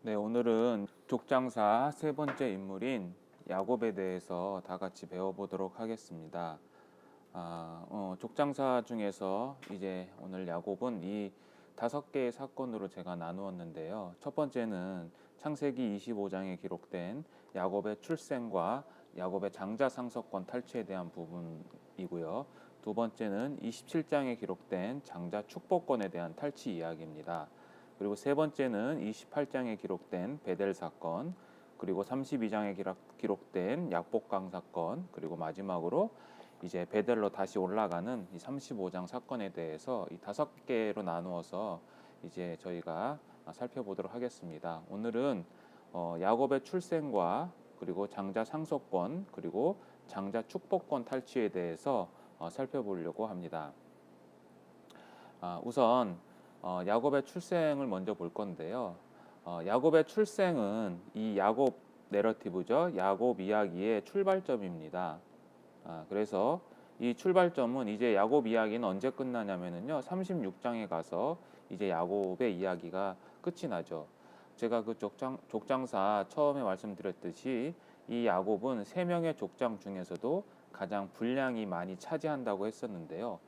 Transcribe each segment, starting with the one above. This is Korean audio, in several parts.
네, 오늘은 족장사 세 번째 인물인 야곱에 대해서 다 같이 배워보도록 하겠습니다. 족장사 중에서 이제 오늘 야곱은 이 5개의 사건으로 제가 나누었는데요. 첫 번째는 창세기 25장에 기록된 야곱의 출생과 야곱의 장자 상속권 탈취에 대한 부분이고요. 두 번째는 27장에 기록된 장자 축복권에 대한 탈취 이야기입니다. 그리고 세 번째는 28장에 기록된 베델 사건, 그리고 32장에 기록된 약복강 사건, 그리고 마지막으로 이제 베델로 다시 올라가는 이 35장 사건에 대해서 이 5개로 나누어서 이제 저희가 살펴보도록 하겠습니다. 오늘은 야곱의 출생과 그리고 장자 상속권, 그리고 장자 축복권 탈취에 대해서 살펴보려고 합니다. 우선 야곱의 출생을 먼저 볼 건데요. 야곱의 출생은 이 야곱 내러티브죠. 야곱 이야기의 출발점입니다. 그래서 이 출발점은 이제 야곱 이야기는 언제 끝나냐면요. 36장에 가서 이제 야곱의 이야기가 끝이 나죠. 제가 그 족장사 처음에 말씀드렸듯이 이 야곱은 3명의 족장 중에서도 가장 분량이 많이 차지한다고 했었는데요.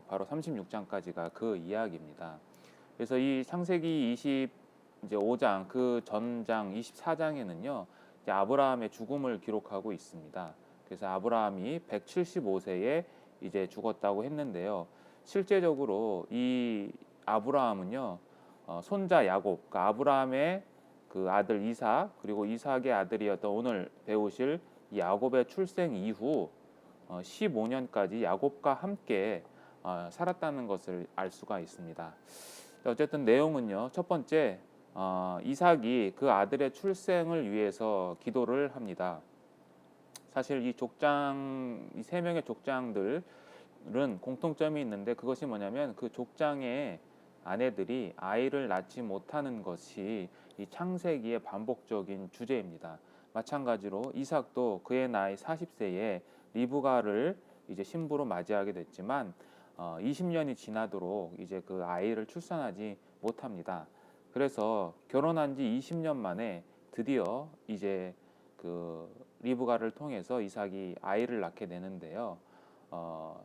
바로 36장까지가 그 이야기입니다. 그래서 이 창세기 25장 그 전장 24장에는요. 아브라함의 죽음을 기록하고 있습니다. 그래서 아브라함이 175세에 이제 죽었다고 했는데요. 실제적으로 이 아브라함은요. 손자 야곱, 그러니까 아브라함의 그 아들 이삭, 그리고 이삭의 아들이었던 오늘 배우실 이 야곱의 출생 이후 15년까지 야곱과 함께 살았다는 것을 알 수가 있습니다. 어쨌든 내용은요. 첫 번째, 이삭이 그 아들의 출생을 위해서 기도를 합니다. 사실 이 3명의 족장들은 공통점이 있는데 그것이 뭐냐면 그 족장의 아내들이 아이를 낳지 못하는 것이 이 창세기의 반복적인 주제입니다. 마찬가지로 이삭도 그의 나이 40세에 리브가를 이제 신부로 맞이하게 됐지만 20년이 지나도록 이제 그 아이를 출산하지 못합니다. 그래서 결혼한 지 20년 만에 드디어 이제 그 리브가를 통해서 이삭이 아이를 낳게 되는데요.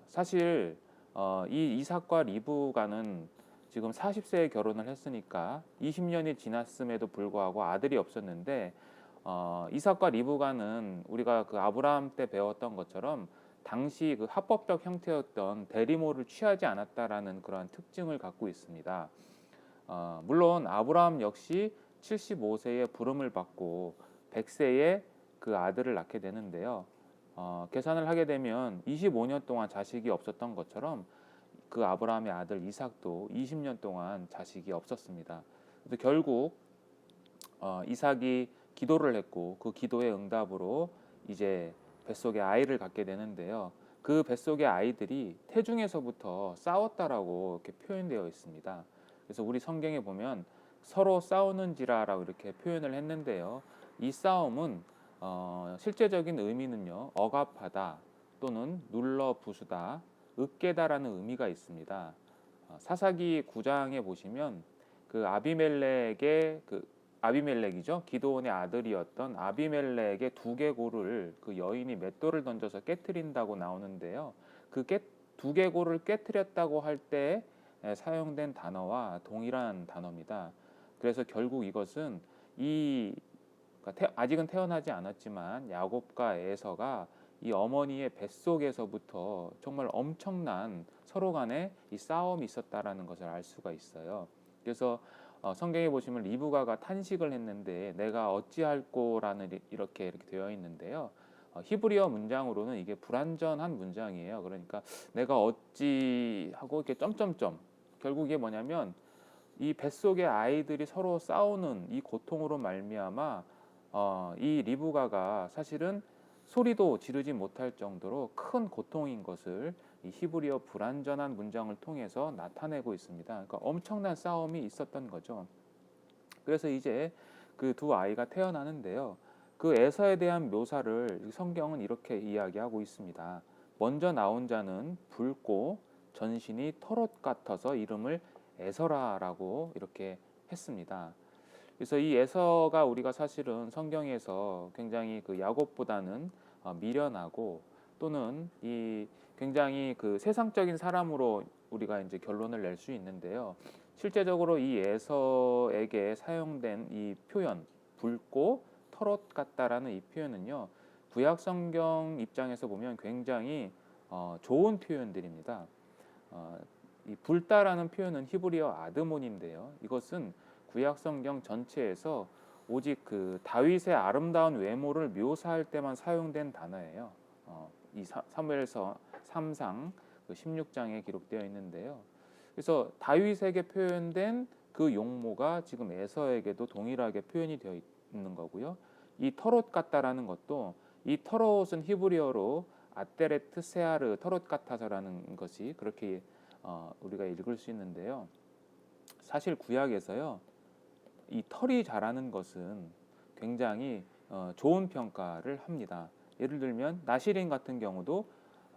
사실 이 이삭과 리브가는 지금 40세에 결혼을 했으니까 20년이 지났음에도 불구하고 아들이 없었는데 이삭과 리브가는 우리가 그 아브라함 때 배웠던 것처럼 당시 그 합법적 형태였던 대리모를 취하지 않았다라는 그러한 특징을 갖고 있습니다. 물론 아브라함 역시 75세에 부름을 받고 100세에 그 아들을 낳게 되는데요. 계산을 하게 되면 25년 동안 자식이 없었던 것처럼 그 아브라함의 아들 이삭도 20년 동안 자식이 없었습니다. 그래서 결국 이삭이 기도를 했고 그 기도의 응답으로 이제 뱃속에 아이를 갖게 되는데요. 그 뱃속의 아이들이 태중에서부터 싸웠다라고 이렇게 표현되어 있습니다. 그래서 우리 성경에 보면 서로 싸우는지라라고 이렇게 표현을 했는데요. 이 싸움은 실제적인 의미는요. 억압하다 또는 눌러 부수다, 으깨다라는 의미가 있습니다. 사사기 9장에 보시면 그 아비멜렉이죠. 기드온의 아들이었던 아비멜렉의 두개골을 그 여인이 맷돌을 던져서 깨트린다고 나오는데요. 그 두개골을 깨트렸다고 할 때 사용된 단어와 동일한 단어입니다. 그래서 결국 이것은 그러니까 아직은 태어나지 않았지만 야곱과 에서가 이 어머니의 뱃속에서부터 정말 엄청난 서로 간에 이 싸움이 있었다라는 것을 알 수가 있어요. 그래서 성경에 보시면 리브가가 탄식을 했는데 내가 어찌할꼬라는 이렇게 되어 있는데요. 히브리어 문장으로는 이게 불완전한 문장이에요. 그러니까 내가 어찌 하고 이렇게 점점점 결국 이게 뭐냐면 이 뱃속의 아이들이 서로 싸우는 이 고통으로 말미암아 이 리브가가 사실은 소리도 지르지 못할 정도로 큰 고통인 것을 이 히브리어 불완전한 문장을 통해서 나타내고 있습니다. 그러니까 엄청난 싸움이 있었던 거죠. 그래서 이제 그 두 아이가 태어나는데요. 그 에서에 대한 묘사를 성경은 이렇게 이야기하고 있습니다. 먼저 나온 자는 붉고 전신이 털옷 같아서 이름을 에서라라고 이렇게 했습니다. 그래서 이 에서가 우리가 사실은 성경에서 굉장히 그 야곱보다는 미련하고 또는 이 굉장히 그 세상적인 사람으로 우리가 이제 결론을 낼 수 있는데요. 실제적으로 이 에서에게 사용된 이 표현 붉고 털옷 같다라는 이 표현은요. 구약 성경 입장에서 보면 굉장히 좋은 표현들입니다. 이 붉다라는 표현은 히브리어 아드몬인데요. 이것은 구약 성경 전체에서 오직 그 다윗의 아름다운 외모를 묘사할 때만 사용된 단어예요. 이 사무엘서 3상 그 16장에 기록되어 있는데요. 그래서 다윗에게 표현된 그 용모가 지금 에서에게도 동일하게 표현이 되어 있는 거고요. 이 털옷 같다라는 것도 이 털옷은 히브리어로 아테레트 세아르 털옷 같아서라는 것이 그렇게 우리가 읽을 수 있는데요. 사실 구약에서요. 이 털이 자라는 것은 굉장히 좋은 평가를 합니다. 예를 들면 나시린 같은 경우도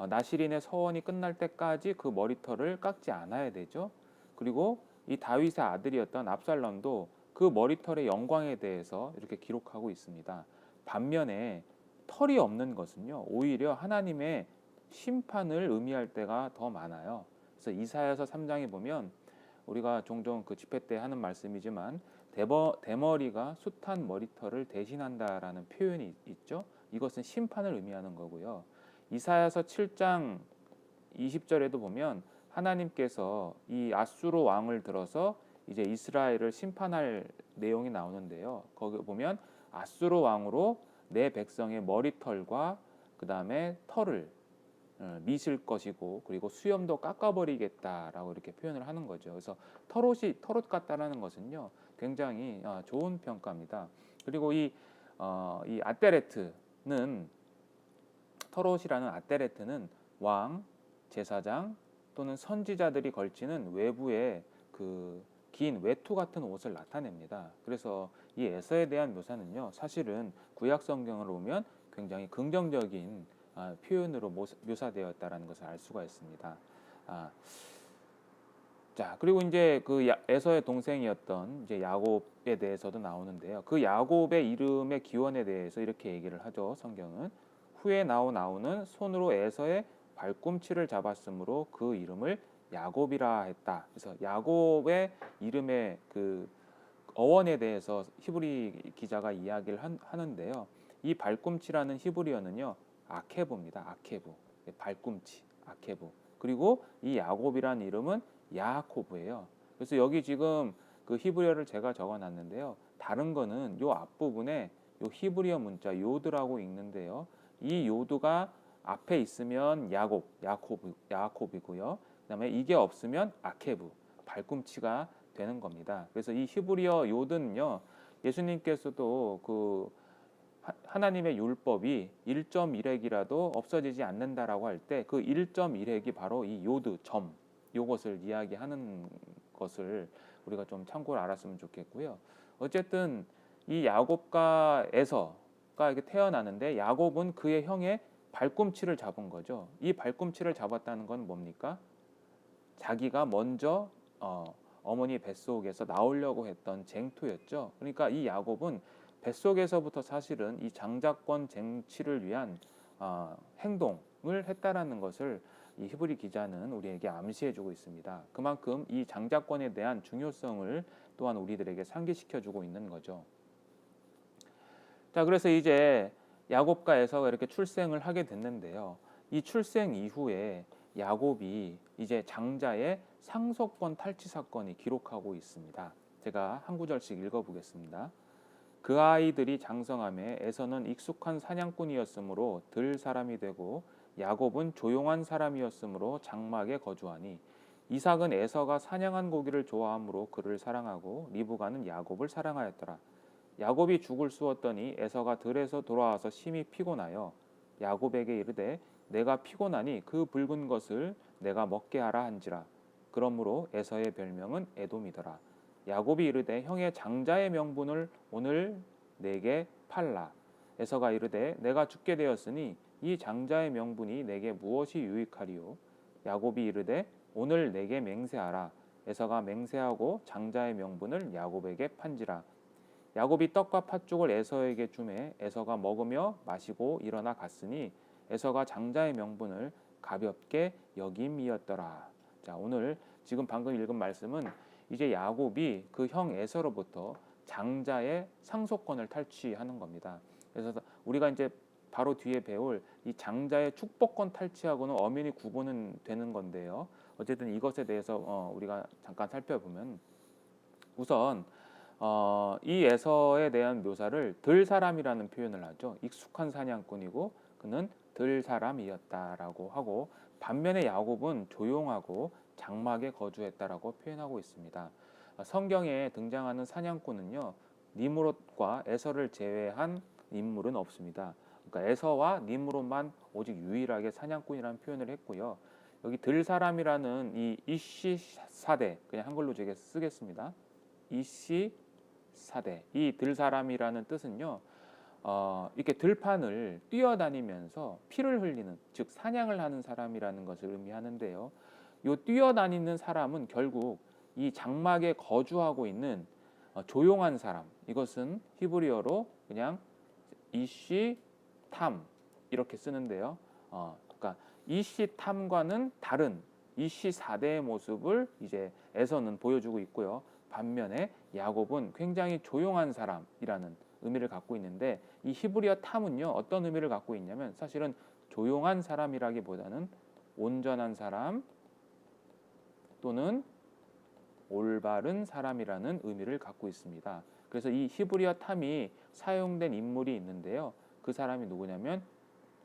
나시린의 서원이 끝날 때까지 그 머리털을 깎지 않아야 되죠. 그리고 이 다윗의 아들이었던 압살롬도 그 머리털의 영광에 대해서 이렇게 기록하고 있습니다. 반면에 털이 없는 것은요, 오히려 하나님의 심판을 의미할 때가 더 많아요. 그래서 이사야서 3장에 보면 우리가 종종 그 집회 때 하는 말씀이지만 대머리가 숱한 머리털을 대신한다라는 표현이 있죠. 이것은 심판을 의미하는 거고요. 이사야서 7장 20절에도 보면 하나님께서 이 아수르 왕을 들어서 이제 이스라엘을 심판할 내용이 나오는데요. 거기 보면 아수르 왕으로 내 백성의 머리털과 그 다음에 털을 미실 것이고 그리고 수염도 깎아버리겠다라고 이렇게 표현을 하는 거죠. 그래서 털옷 같다라는 것은요 굉장히 좋은 평가입니다. 그리고 이 아테레트는 털옷이라는 아테레트는 왕, 제사장 또는 선지자들이 걸치는 외부의 그 긴 외투 같은 옷을 나타냅니다. 그래서 이 에서에 대한 묘사는요 사실은 구약 성경을 보면 굉장히 긍정적인 표현으로 묘사되었다라는 것을 알 수가 있습니다. 자, 그리고 이제 그 에서의 동생이었던 이제 야곱에 대해서도 나오는데요. 그 야곱의 이름의 기원에 대해서 이렇게 얘기를 하죠. 성경은 후에 나오는 손으로 에서의 발꿈치를 잡았으므로 그 이름을 야곱이라 했다. 그래서 야곱의 이름의 그 어원에 대해서 히브리 기자가 이야기를 하는데요. 이 발꿈치라는 히브리어는요. 아케브입니다. 아케브. 발꿈치. 아케브. 그리고 이 야곱이라는 이름은 야코브예요. 그래서 여기 지금 그 히브리어를 제가 적어 놨는데요. 다른 거는 요 앞부분에 요 히브리어 문자 요드라고 읽는데요. 이 요드가 앞에 있으면 야곱이고요. 그다음에 이게 없으면 아케브, 발꿈치가 되는 겁니다. 그래서 이 히브리어 요드는요. 예수님께서도 그 하나님의 율법이 1.1획이라도 없어지지 않는다라고 할 때 그 1.1획이 바로 이 요드 점 요것을 이야기하는 것을 우리가 좀 참고를 알았으면 좋겠고요. 어쨌든 이 야곱과 에서가 이렇게 태어나는데 야곱은 그의 형의 발꿈치를 잡은 거죠. 이 발꿈치를 잡았다는 건 뭡니까? 자기가 먼저 어머니 뱃속에서 나오려고 했던 쟁투였죠. 그러니까 이 야곱은 뱃속에서부터 사실은 이 장자권 쟁취를 위한 행동을 했다라는 것을 이 히브리 기자는 우리에게 암시해주고 있습니다. 그만큼 이 장자권에 대한 중요성을 또한 우리들에게 상기시켜주고 있는 거죠. 자, 그래서 이제 야곱과 에서가 이렇게 출생을 하게 됐는데요. 이 출생 이후에 야곱이 이제 장자의 상속권 탈취 사건이 기록하고 있습니다. 제가 한 구절씩 읽어보겠습니다. 그 아이들이 장성함에 에서는 익숙한 사냥꾼이었으므로 들 사람이 되고 야곱은 조용한 사람이었으므로 장막에 거주하니 이삭은 에서가 사냥한 고기를 좋아하므로 그를 사랑하고 리브가는 야곱을 사랑하였더라. 야곱이 죽을 쑤었더니 에서가 들에서 돌아와서 심히 피곤하여 야곱에게 이르되 내가 피곤하니 그 붉은 것을 내가 먹게 하라 한지라. 그러므로 에서의 별명은 에돔이더라. 야곱이 이르되 형의 장자의 명분을 오늘 내게 팔라. 에서가 이르되 내가 죽게 되었으니 이 장자의 명분이 내게 무엇이 유익하리요. 야곱이 이르되 오늘 내게 맹세하라. 에서가 맹세하고 장자의 명분을 야곱에게 판지라. 야곱이 떡과 팥죽을 에서에게 주매 에서가 먹으며 마시고 일어나 갔으니 에서가 장자의 명분을 가볍게 여김이었더라. 자, 오늘 지금 방금 읽은 말씀은 이제 야곱이 그 형 에서로부터 장자의 상속권을 탈취하는 겁니다. 그래서 우리가 이제 바로 뒤에 배울 이 장자의 축복권 탈취하고는 엄연히 구분은 되는 건데요. 어쨌든 이것에 대해서 우리가 잠깐 살펴보면 우선 이 에서에 대한 묘사를 들 사람이라는 표현을 하죠. 익숙한 사냥꾼이고 그는 들 사람이었다라고 하고 반면에 야곱은 조용하고 장막에 거주했다라고 표현하고 있습니다. 성경에 등장하는 사냥꾼은요, 니므롯과 에서를 제외한 인물은 없습니다. 그러니까 에서와 니므롯만 오직 유일하게 사냥꾼이라는 표현을 했고요. 여기 들 사람이라는 이 이시 사대, 그냥 한글로 제가 쓰겠습니다. 이시 사대, 이 들 사람이라는 뜻은요, 이렇게 들판을 뛰어다니면서 피를 흘리는, 즉 사냥을 하는 사람이라는 것을 의미하는데요. 이 뛰어다니는 사람은 결국 이 장막에 거주하고 있는 조용한 사람, 이것은 히브리어로 그냥 이시탐 이렇게 쓰는데요. 그러니까 이시탐과는 다른 이시사대의 모습을 이제 에서는 보여주고 있고요. 반면에 야곱은 굉장히 조용한 사람이라는 의미를 갖고 있는데 이 히브리어 탐은요, 어떤 의미를 갖고 있냐면 사실은 조용한 사람이라기보다는 온전한 사람 또는 올바른 사람이라는 의미를 갖고 있습니다. 그래서 이 히브리어 탐이 사용된 인물이 있는데요. 그 사람이 누구냐면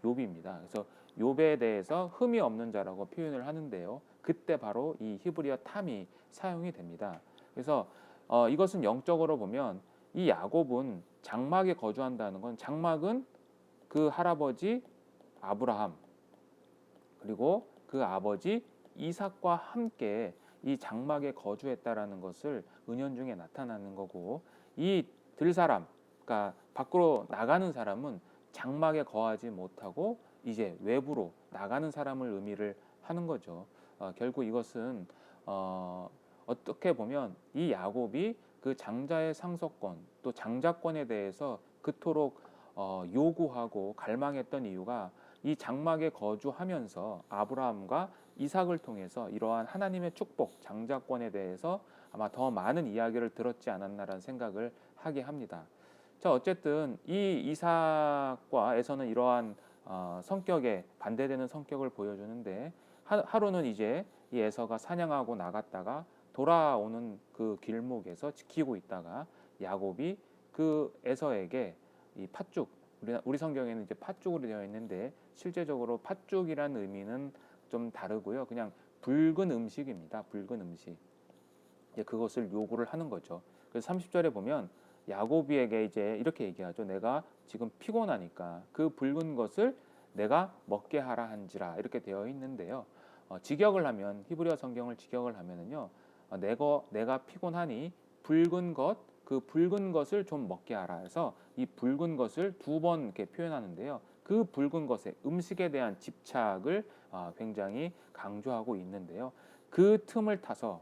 욥입니다. 그래서 욥에 대해서 흠이 없는 자라고 표현을 하는데요. 그때 바로 이 히브리어 탐이 사용이 됩니다. 그래서 이것은 영적으로 보면 이 야곱은 장막에 거주한다는 건 장막은 그 할아버지 아브라함 그리고 그 아버지 이삭과 함께 이 장막에 거주했다라는 것을 은연중에 나타나는 거고 이 들사람, 그러니까 밖으로 나가는 사람은 장막에 거하지 못하고 이제 외부로 나가는 사람을 의미를 하는 거죠. 결국 이것은 어떻게 보면 이 야곱이 그 장자의 상속권 또 장자권에 대해서 그토록 요구하고 갈망했던 이유가 이 장막에 거주하면서 아브라함과 이삭을 통해서 이러한 하나님의 축복, 장자권에 대해서 아마 더 많은 이야기를 들었지 않았나라는 생각을 하게 합니다. 자, 어쨌든 이 이삭과 에서는 이러한 성격에 반대되는 성격을 보여주는데 하루는 이제 이 에서가 사냥하고 나갔다가 돌아오는 그 길목에서 지키고 있다가 야곱이 그 에서에게 이 팥죽, 우리 성경에는 이제 팥죽으로 되어 있는데 실제적으로 팥죽이라는 의미는 좀 다르고요. 그냥 붉은 음식입니다. 붉은 음식. 그것을 요구를 하는 거죠. 그래서 30절에 보면 야곱에게 이제 이렇게 얘기하죠. 내가 지금 피곤하니까 그 붉은 것을 내가 먹게 하라 한지라 이렇게 되어 있는데요. 직역을 하면 히브리어 성경을 직역을 하면은요. 내가 피곤하니 붉은 것, 그 붉은 것을 좀 먹게 하라 해서 이 붉은 것을 두 번 이렇게 표현하는데요. 그 붉은 것에 음식에 대한 집착을 굉장히 강조하고 있는데요. 그 틈을 타서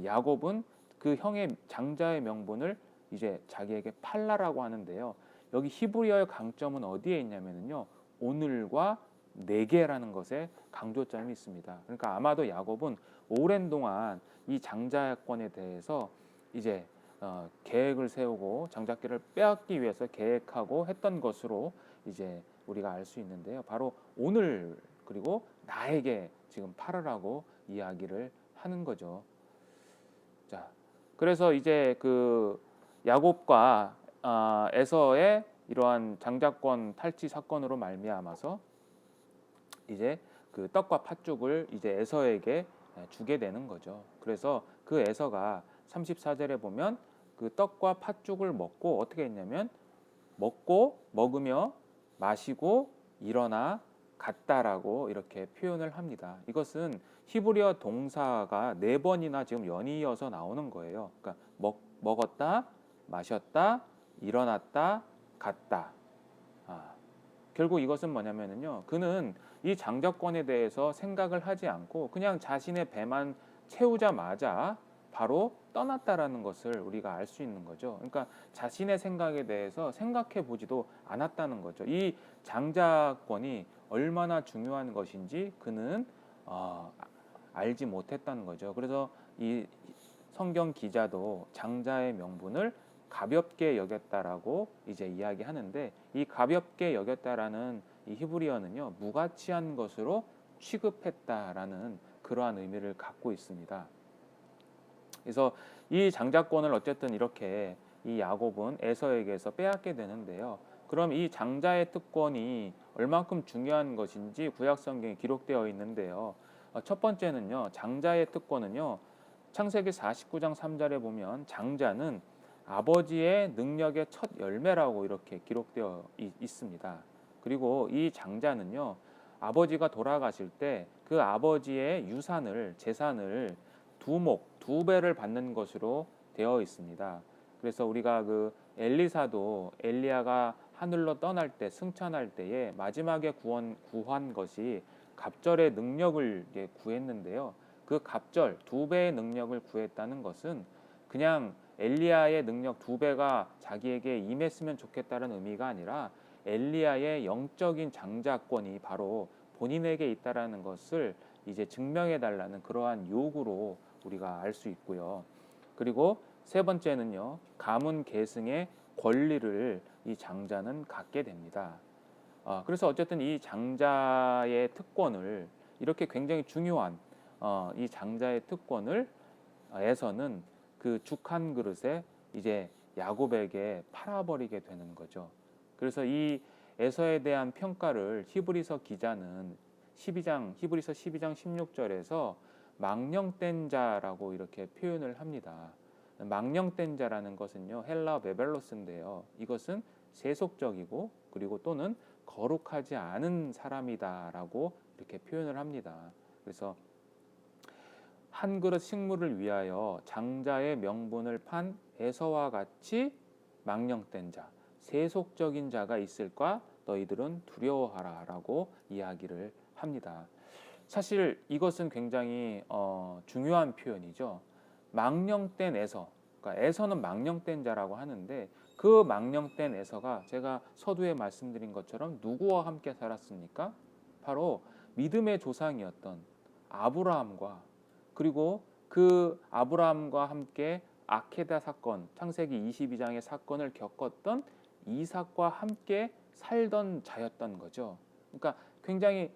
야곱은 그 형의 장자의 명분을 이제 자기에게 팔라라고 하는데요. 여기 히브리어의 강점은 어디에 있냐면요. 오늘과 내게라는 것에 강조점이 있습니다. 그러니까 아마도 야곱은 오랜 동안 이 장자권에 대해서 이제 계획을 세우고 장자권을 빼앗기 위해서 계획하고 했던 것으로 이제 우리가 알 수 있는데요. 바로 오늘 그리고 나에게 지금 팔으라고 이야기를 하는 거죠. 자, 그래서 이제 그 야곱과 에서의 이러한 장자권 탈취 사건으로 말미암아서 이제 그 떡과 팥죽을 이제 에서에게 주게 되는 거죠. 그래서 그 에서가 34절에 보면 그 떡과 팥죽을 먹고 어떻게 했냐면 먹으며 마시고 일어나 갔다라고 이렇게 표현을 합니다. 이것은 히브리어 동사가 4번이나 지금 연이어서 나오는 거예요. 그러니까 먹었다, 마셨다, 일어났다, 갔다. 결국 이것은 뭐냐면요. 그는 이 장자권에 대해서 생각을 하지 않고 그냥 자신의 배만 채우자마자 바로 떠났다라는 것을 우리가 알 수 있는 거죠. 그러니까 자신의 생각에 대해서 생각해 보지도 않았다는 거죠. 이 장자권이 얼마나 중요한 것인지 그는 알지 못했다는 거죠. 그래서 이 성경 기자도 장자의 명분을 가볍게 여겼다라고 이제 이야기하는데, 이 가볍게 여겼다라는 이 히브리어는요, 무가치한 것으로 취급했다라는 그러한 의미를 갖고 있습니다. 그래서 이 장자권을 어쨌든 이렇게 이 야곱은 에서에게서 빼앗게 되는데요. 그럼 이 장자의 특권이 얼만큼 중요한 것인지 구약 성경에 기록되어 있는데요. 첫 번째는요, 장자의 특권은요, 창세기 49장 3절에 보면 장자는 아버지의 능력의 첫 열매라고 이렇게 기록되어 있습니다. 그리고 이 장자는요, 아버지가 돌아가실 때 그 아버지의 유산을, 재산을 두 배를 받는 것으로 되어 있습니다. 그래서 우리가 그 엘리사도 엘리야가 하늘로 떠날 때, 승천할 때에 마지막에 구한 것이 갑절의 능력을 구했는데요. 그 갑절 두 배의 능력을 구했다는 것은 그냥 엘리야의 능력 두 배가 자기에게 임했으면 좋겠다는 의미가 아니라 엘리야의 영적인 장자권이 바로 본인에게 있다라는 것을 이제 증명해 달라는 그러한 요구로 우리가 알 수 있고요. 그리고 세 번째는요, 가문 계승의 권리를 이 장자는 갖게 됩니다. 그래서 어쨌든 이 장자의 특권을, 이렇게 굉장히 중요한 이 장자의 특권을 에서는 그 죽 한 그릇에 이제 야곱에게 팔아버리게 되는 거죠. 그래서 이 에서에 대한 평가를 히브리서 기자는 히브리서 12장 16절에서 망령된 자라고 이렇게 표현을 합니다. 망령된 자라는 것은요, 헬라어 베벨로스인데요. 이것은 세속적이고 그리고 또는 거룩하지 않은 사람이다라고 이렇게 표현을 합니다. 그래서 한 그릇 식물을 위하여 장자의 명분을 판 에서와 같이 망령된 자, 세속적인 자가 있을까? 너희들은 두려워하라라고 이야기를 합니다. 사실 이것은 굉장히 중요한 표현이죠. 망령된 에서, 그러니까 에서는 망령된 자라고 하는데, 그 망령된 에서가 제가 서두에 말씀드린 것처럼 누구와 함께 살았습니까? 바로 믿음의 조상이었던 아브라함과, 그리고 그 아브라함과 함께 아케다 사건, 창세기 22장의 사건을 겪었던 이삭과 함께 살던 자였던 거죠. 그러니까 굉장히,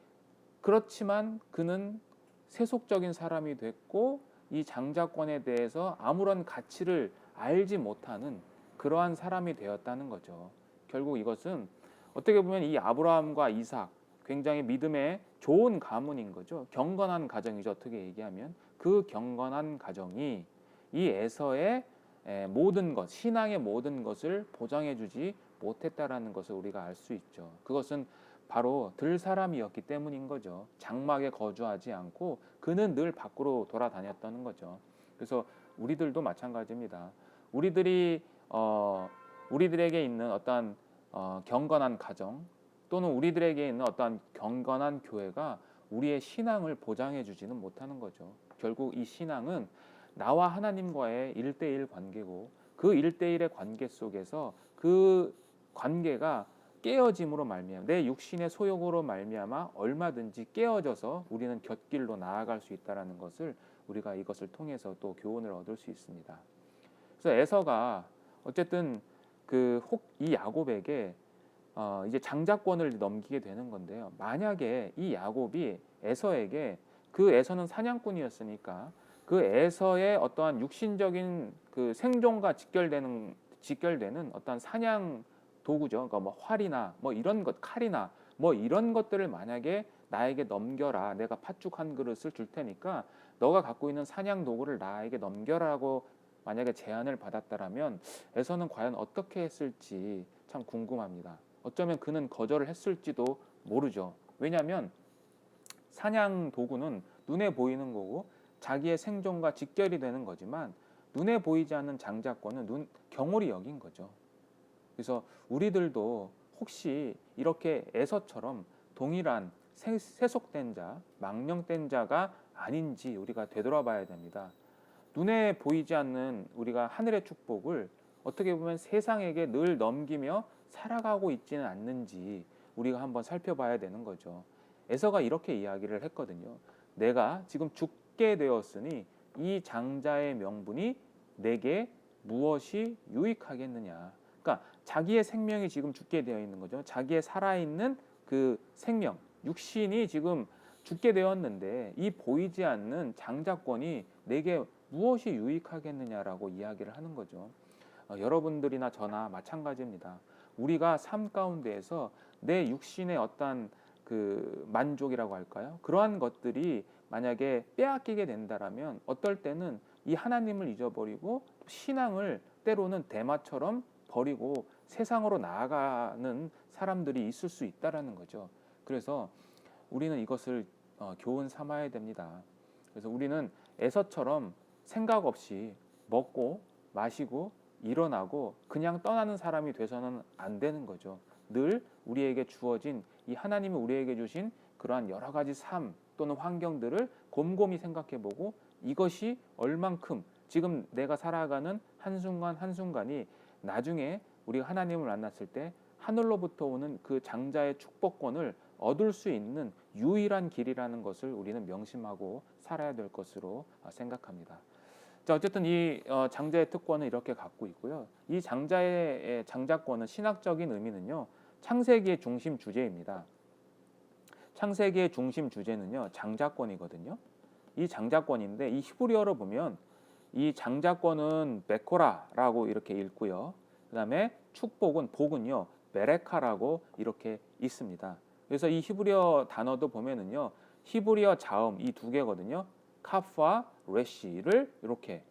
그렇지만 그는 세속적인 사람이 됐고 이 장자권에 대해서 아무런 가치를 알지 못하는 그러한 사람이 되었다는 거죠. 결국 이것은 어떻게 보면 이 아브라함과 이삭, 굉장히 믿음의 좋은 가문인 거죠. 경건한 가정이죠. 어떻게 얘기하면 그 경건한 가정이 이 에서의 모든 것, 신앙의 모든 것을 보장해 주지 못했다라는 것을 우리가 알 수 있죠. 그것은 바로 들 사람이었기 때문인 거죠. 장막에 거주하지 않고 그는 늘 밖으로 돌아다녔다는 거죠. 그래서 우리들도 마찬가지입니다. 우리들에게 있는 어떠한 경건한 가정, 또는 우리들에게 있는 어떠한 경건한 교회가 우리의 신앙을 보장해 주지는 못하는 거죠. 결국 이 신앙은 나와 하나님과의 1대1 관계고, 그 1대1의 관계 속에서 그 관계가 깨어짐으로 말미암아, 내 육신의 소욕으로 말미암아 얼마든지 깨어져서 우리는 곁길로 나아갈 수 있다는 것을 우리가 이것을 통해서 또 교훈을 얻을 수 있습니다. 그래서 에서가 어쨌든 이 야곱에게 이제 장자권을 넘기게 되는 건데요. 만약에 이 야곱이 에서에게, 그 에서는 사냥꾼이었으니까 그 에서의 어떠한 육신적인 그 생존과 직결되는 어떠한 사냥 도구죠. 그러니까 뭐 활이나 뭐 이런 것, 칼이나 뭐 이런 것들을 만약에 나에게 넘겨라, 내가 팥죽 한 그릇을 줄 테니까 너가 갖고 있는 사냥 도구를 나에게 넘겨라고 만약에 제안을 받았다라면 에서는 과연 어떻게 했을지 참 궁금합니다. 어쩌면 그는 거절을 했을지도 모르죠. 왜냐하면 사냥 도구는 눈에 보이는 거고 자기의 생존과 직결이 되는 거지만, 눈에 보이지 않는 장자권은 경홀히 여긴 거죠. 그래서 우리들도 혹시 이렇게 에서처럼 동일한 세속된 자, 망령된 자가 아닌지 우리가 되돌아봐야 됩니다. 눈에 보이지 않는 우리가 하늘의 축복을 어떻게 보면 세상에게 늘 넘기며 살아가고 있지는 않는지 우리가 한번 살펴봐야 되는 거죠. 에서가 이렇게 이야기를 했거든요. 내가 지금 죽게 되었으니 이 장자의 명분이 내게 무엇이 유익하겠느냐. 그러니까 자기의 생명이 지금 죽게 되어 있는 거죠. 자기의 살아있는 그 생명, 육신이 지금 죽게 되었는데 이 보이지 않는 장자권이 내게 무엇이 유익하겠느냐라고 이야기를 하는 거죠. 여러분들이나 저나 마찬가지입니다. 우리가 삶 가운데에서 내 육신의 어떤 그 만족이라고 할까요? 그러한 것들이 만약에 빼앗기게 된다라면 어떨 때는 이 하나님을 잊어버리고 신앙을 때로는 대마처럼 버리고 세상으로 나아가는 사람들이 있을 수 있다라는 거죠. 그래서 우리는 이것을 교훈 삼아야 됩니다. 그래서 우리는 에서처럼 생각 없이 먹고 마시고 일어나고 그냥 떠나는 사람이 돼서는 안 되는 거죠. 늘 우리에게 주어진 이 하나님이 우리에게 주신 그러한 여러 가지 삶 또는 환경들을 곰곰이 생각해보고 이것이 얼만큼 지금 내가 살아가는 한순간 한순간이 나중에 우리가 하나님을 만났을 때 하늘로부터 오는 그 장자의 축복권을 얻을 수 있는 유일한 길이라는 것을 우리는 명심하고 살아야 될 것으로 생각합니다. 자, 어쨌든 이 장자의 특권은 이렇게 갖고 있고요. 이 장자의 장자권은 신학적인 의미는요. 창세기의 중심 주제입니다. 창세기의 중심 주제는요. 장자권이거든요. 이 장자권인데 이 히브리어로 보면 이 장자권은 베코라라고 이렇게 읽고요. 그다음에 축복은 복은요. 베레카라고 이렇게 있습니다. 그래서 이 히브리어 단어도 보면은요. 히브리어 자음 이 두 개거든요. 카프와 레시를 이렇게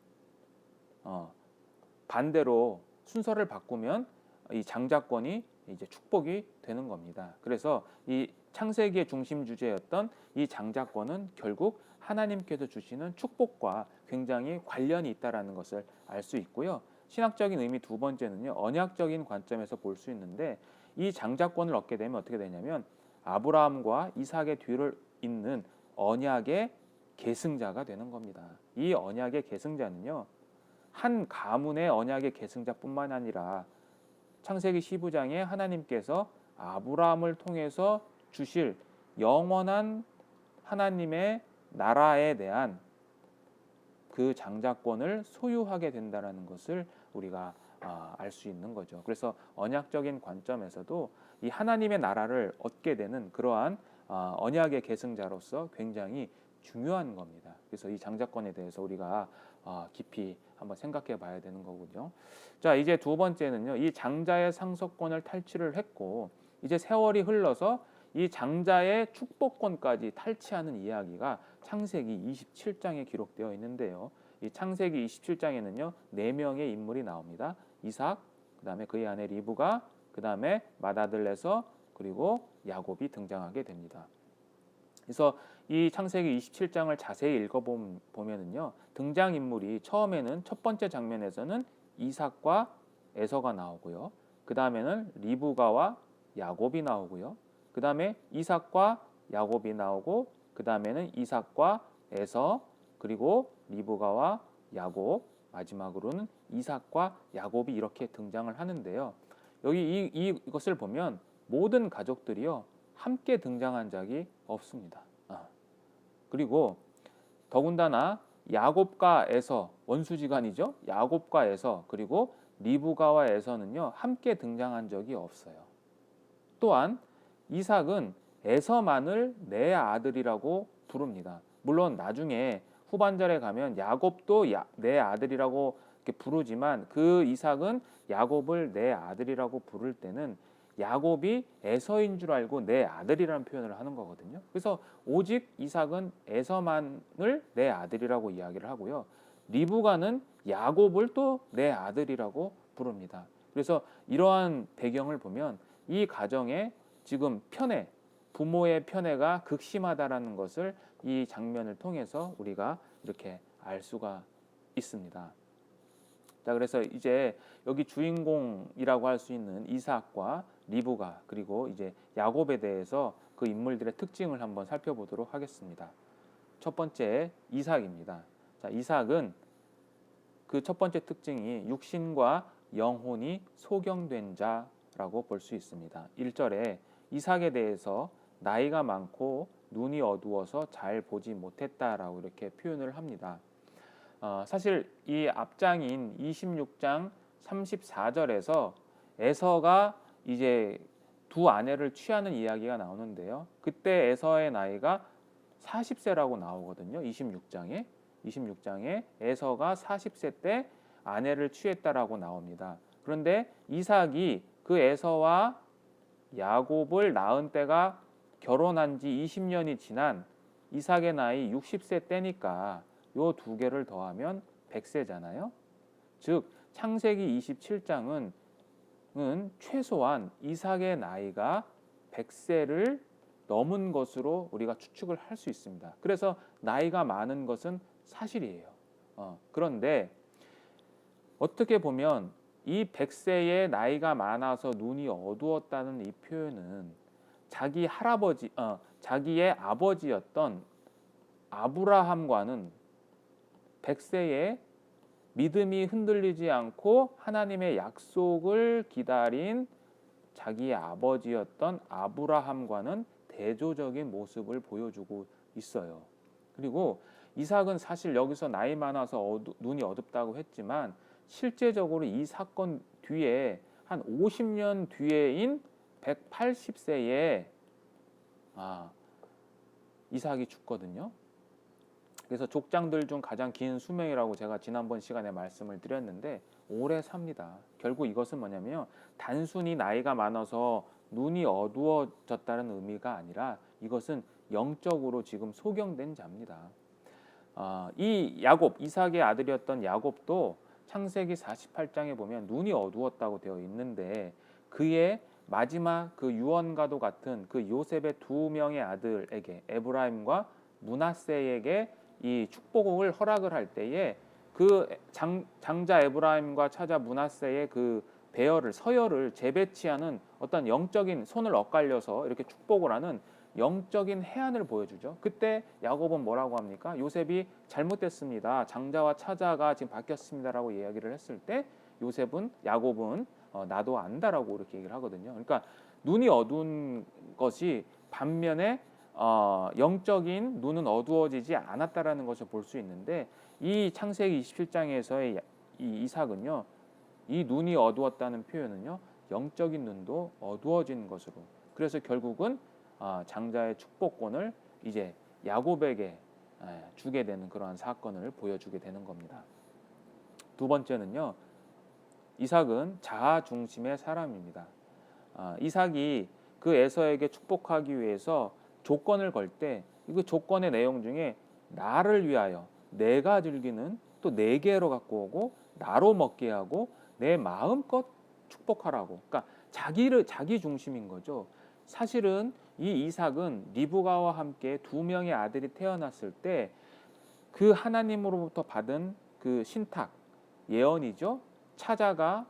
반대로 순서를 바꾸면 이 장자권이 이제 축복이 되는 겁니다. 그래서 이 창세기의 중심 주제였던 이 장자권은 결국 하나님께서 주시는 축복과 굉장히 관련이 있다라는 것을 알 수 있고요. 신학적인 의미 두 번째는요. 언약적인 관점에서 볼 수 있는데 이 장자권을 얻게 되면 어떻게 되냐면 아브라함과 이삭의 뒤를 잇는 언약의 계승자가 되는 겁니다. 이 언약의 계승자는요. 한 가문의 언약의 계승자뿐만 아니라 창세기 15장에 하나님께서 아브라함을 통해서 주실 영원한 하나님의 나라에 대한 그 장자권을 소유하게 된다는 것을 우리가 알 수 있는 거죠. 그래서 언약적인 관점에서도 이 하나님의 나라를 얻게 되는 그러한 언약의 계승자로서 굉장히 중요한 겁니다. 그래서 이 장자권에 대해서 우리가 깊이 한번 생각해 봐야 되는 거군요. 자, 이제 두 번째는요. 이 장자의 상속권을 탈취를 했고 이제 세월이 흘러서 이 장자의 축복권까지 탈취하는 이야기가 창세기 27장에 기록되어 있는데요. 이 창세기 27장에는요. 4명의 인물이 나옵니다. 이삭, 그다음에 그의 아내 리브가, 그다음에 맏아들 에서, 그리고 야곱이 등장하게 됩니다. 그래서 이 창세기 27장을 자세히 읽어보면은요. 등장인물이 처음에는 첫 번째 장면에서는 이삭과 에서가 나오고요. 그 다음에는 리브가와 야곱이 나오고요. 그 다음에 이삭과 야곱이 나오고 그 다음에는 이삭과 에서 그리고 리브가와 야곱 마지막으로는 이삭과 야곱이 이렇게 등장을 하는데요. 여기 이것을 보면 모든 가족들이요. 함께 등장한 적이 없습니다. 그리고 더군다나 야곱과 에서 원수지간이죠. 야곱과 에서 그리고 리브가와 에서는요. 함께 등장한 적이 없어요. 또한 이삭은 에서만을 내 아들이라고 부릅니다. 물론 나중에 후반절에 가면 야곱도 내 아들이라고 이렇게 부르지만 그 이삭은 야곱을 내 아들이라고 부를 때는 야곱이 에서인 줄 알고 내 아들이라는 표현을 하는 거거든요. 그래서 오직 이삭은 에서만을 내 아들이라고 이야기를 하고요. 리브가는 야곱을 또 내 아들이라고 부릅니다. 그래서 이러한 배경을 보면 이 가정에 지금 편애, 부모의 편애가 극심하다라는 것을 이 장면을 통해서 우리가 이렇게 알 수가 있습니다. 자, 그래서 이제 여기 주인공이라고 할 수 있는 이삭과 리브가 그리고 이제 야곱에 대해서 그 인물들의 특징을 한번 살펴보도록 하겠습니다. 첫 번째 이삭입니다. 자, 이삭은 그 첫 번째 특징이 육신과 영혼이 소경된 자라고 볼 수 있습니다. 1절에 이삭에 대해서 나이가 많고 눈이 어두워서 잘 보지 못했다라고 이렇게 표현을 합니다. 사실 이 앞장인 26장 34절에서 에서가 이제 두 아내를 취하는 이야기가 나오는데요. 그때 에서의 나이가 40세라고 나오거든요. 26장에 에서가 40세 때 아내를 취했다라고 나옵니다. 그런데 이삭이 그 에서와 야곱을 낳은 때가 결혼한 지 20년이 지난 이삭의 나이 60세 때니까 요 두 개를 더하면 100세잖아요. 즉 창세기 27장은 최소한 이삭의 나이가 100세를 넘은 것으로 우리가 추측을 할 수 있습니다. 그래서 나이가 많은 것은 사실이에요. 그런데 어떻게 보면 이 100세의 나이가 많아서 눈이 어두웠다는 이 표현은 자기의 아버지였던 아브라함과는 100세에 믿음이 흔들리지 않고 하나님의 약속을 기다린 자기의 아버지였던 아브라함과는 대조적인 모습을 보여주고 있어요. 그리고 이삭은 사실 여기서 나이 많아서 눈이 어둡다고 했지만 실제적으로 이 사건 뒤에 한 50년 뒤에인 180세에 이삭이 죽거든요. 그래서 족장들 중 가장 긴 수명이라고 제가 지난번 시간에 말씀을 드렸는데 오래 삽니다. 결국 이것은 뭐냐면 단순히 나이가 많아서 눈이 어두워졌다는 의미가 아니라 이것은 영적으로 지금 소경된 자입니다. 이 이삭의 아들이었던 야곱도 창세기 48장에 보면 눈이 어두웠다고 되어 있는데 그의 마지막 그 유언과도 같은 그 요셉의 두 명의 아들에게 에브라임과 므낫세에게 이 축복을 허락을 할 때에 그 장자 에브라임과 차자 므낫세의 그 서열을 재배치하는 어떤 영적인 손을 엇갈려서 이렇게 축복을 하는 영적인 해안을 보여주죠. 그때 야곱은 뭐라고 합니까? 요셉이 잘못됐습니다. 장자와 차자가 지금 바뀌었습니다라고 이야기를 했을 때 야곱은 나도 안다라고 이렇게 얘기를 하거든요. 그러니까 눈이 어두운 것이 반면에 영적인 눈은 어두워지지 않았다라는 것을 볼 수 있는데 이 창세기 27장에서의 이 이삭은요, 이 눈이 어두웠다는 표현은요, 영적인 눈도 어두워진 것으로. 그래서 결국은 장자의 축복권을 이제 야곱에게 주게 되는 그러한 사건을 보여주게 되는 겁니다. 두 번째는요, 이삭은 자아 중심의 사람입니다. 이삭이 그 에서에게 축복하기 위해서 조건을 걸 때 그 조건의 내용 중에 나를 위하여 내가 즐기는 또 내게로 갖고 오고 나로 먹게 하고 내 마음껏 축복하라고. 그러니까 자기 중심인 거죠. 사실은 이 이삭은 리브가와 함께 두 명의 아들이 태어났을 때 그 하나님으로부터 받은 그 신탁 예언이죠. 차자가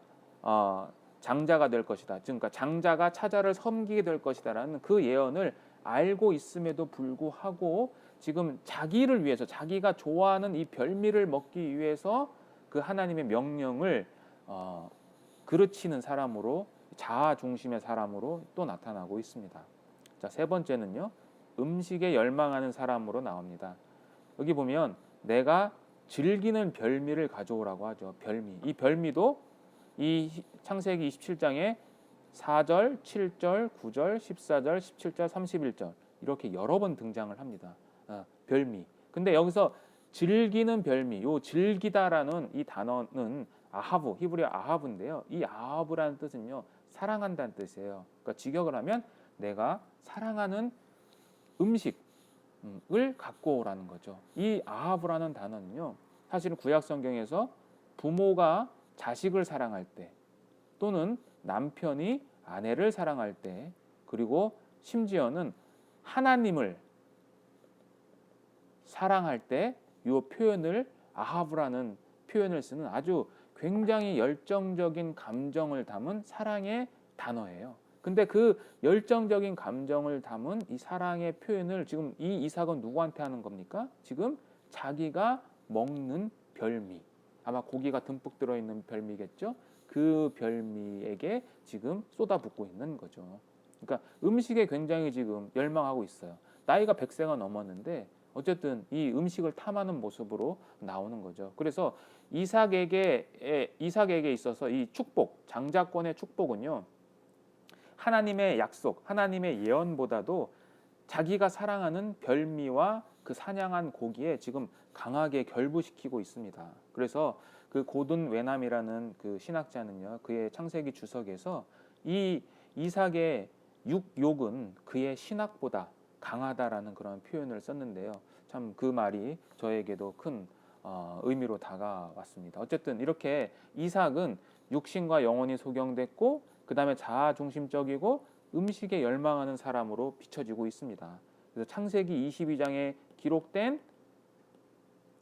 장자가 될 것이다. 그러니까 장자가 차자를 섬기게 될 것이다라는 그 예언을 알고 있음에도 불구하고 지금 자기를 위해서 자기가 좋아하는 이 별미를 먹기 위해서 그 하나님의 명령을 그르치는 사람으로 자아 중심의 사람으로 또 나타나고 있습니다. 자, 세 번째는요. 음식에 열망하는 사람으로 나옵니다. 여기 보면 내가 즐기는 별미를 가져오라고 하죠. 별미. 이 별미도 이 창세기 27장에 4절, 7절, 9절, 14절, 17절, 31절 이렇게 여러 번 등장을 합니다. 별미. 근데 여기서 즐기는 별미, 요 즐기다라는 이 단어는 아하브, 히브리어 아하브인데요. 이 아하브라는 뜻은요, 사랑한다는 뜻이에요. 그러니까 직역을 하면 내가 사랑하는 음식을 갖고 오라는 거죠. 이 아하브라는 단어는요, 사실은 구약 성경에서 부모가 자식을 사랑할 때 또는 남편이 아내를 사랑할 때 그리고 심지어는 하나님을 사랑할 때 이 표현을 아하브라는 표현을 쓰는 아주 굉장히 열정적인 감정을 담은 사랑의 단어예요. 근데 그 열정적인 감정을 담은 이 사랑의 표현을 지금 이 이삭은 누구한테 하는 겁니까? 지금 자기가 먹는 별미, 아마 고기가 듬뿍 들어있는 별미겠죠. 그 별미에게 지금 쏟아붓고 있는 거죠. 그러니까 음식에 굉장히 지금 열망하고 있어요. 나이가 100세가 넘었는데 어쨌든 이 음식을 탐하는 모습으로 나오는 거죠. 그래서 이삭에게 있어서 이 축복, 장자권의 축복은요, 하나님의 약속, 하나님의 예언보다도 자기가 사랑하는 별미와 그 사냥한 고기에 지금 강하게 결부시키고 있습니다. 그래서 그 고든 웨남이라는 그 신학자는요, 그의 창세기 주석에서 이 이삭의 육욕은 그의 신학보다 강하다라는 그런 표현을 썼는데요. 참 그 말이 저에게도 큰 의미로 다가왔습니다. 어쨌든 이렇게 이삭은 육신과 영혼이 소경됐고 그 다음에 자아중심적이고 음식에 열망하는 사람으로 비춰지고 있습니다. 그래서 창세기 22장에 기록된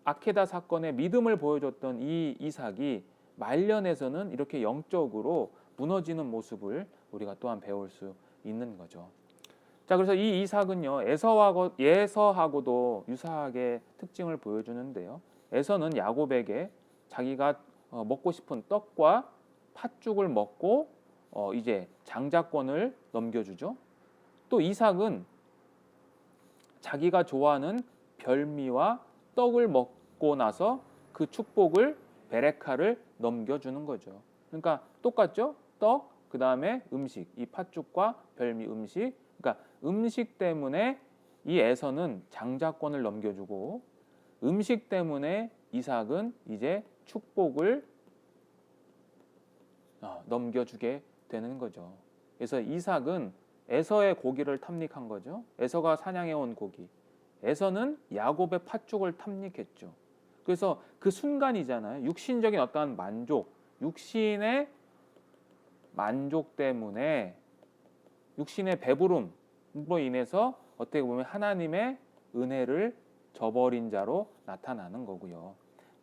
아케다 사건의 믿음을 보여줬던 이 이삭이 말년에서는 이렇게 영적으로 무너지는 모습을 우리가 또한 배울 수 있는 거죠. 자, 그래서 이 이삭은요, 에서하고도 유사하게 특징을 보여주는데요. 에서는 야곱에게 자기가 먹고 싶은 떡과 팥죽을 먹고 이제 장자권을 넘겨주죠. 또 이삭은 자기가 좋아하는 별미와 떡을 먹고 나서 그 축복을 베레카를 넘겨주는 거죠. 그러니까 똑같죠? 떡, 그 다음에 음식, 이 팥죽과 별미 음식. 그러니까 음식 때문에 이 에서는 장자권을 넘겨주고 음식 때문에 이삭은 이제 축복을 넘겨주게 되는 거죠. 그래서 이삭은 에서의 고기를 탐닉한 거죠. 에서가 사냥해온 고기. 에서는 야곱의 팥죽을 탐닉했죠. 그래서 그 순간이잖아요. 육신적인 어떠한 만족, 육신의 만족 때문에 육신의 배부름으로 인해서 어떻게 보면 하나님의 은혜를 저버린 자로 나타나는 거고요.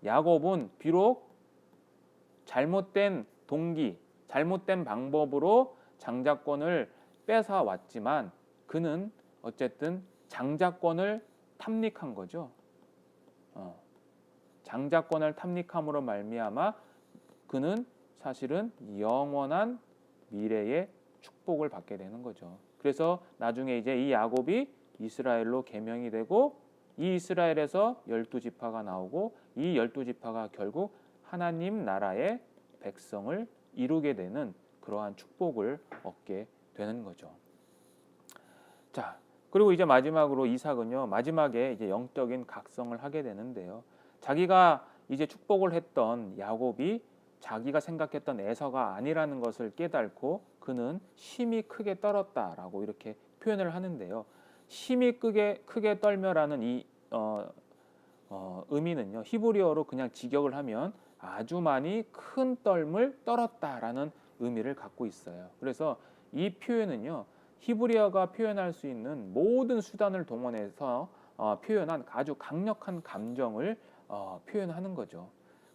야곱은 비록 잘못된 동기, 잘못된 방법으로 장자권을 뺏어 왔지만 그는 어쨌든 장자권을 탐닉한 거죠. 장자권을 탐닉함으로 말미암아 그는 사실은 영원한 미래의 축복을 받게 되는 거죠. 그래서 나중에 이제 이 야곱이 이스라엘로 계명이 되고 이 이스라엘에서 12지파가 나오고 이 12지파가 결국 하나님 나라의 백성을 이루게 되는 그러한 축복을 얻게 되는 거죠. 자, 그리고 이제 마지막으로 이삭은요, 마지막에 이제 영적인 각성을 하게 되는데요. 자기가 이제 축복을 했던 야곱이 자기가 생각했던 에서가 아니라는 것을 깨닫고 그는 심히 크게 떨었다라고 이렇게 표현을 하는데요. 심히 크게 떨며라는 이 의미는요, 히브리어로 그냥 직역을 하면 아주 많이 큰 떨을 떨었다라는 의미를 갖고 있어요. 그래서 이 표현은요, 히브리어가 표현할 수 있는 모든 수단을 동원해서 표현한 아주 강력한 감정을 표현하는 거죠.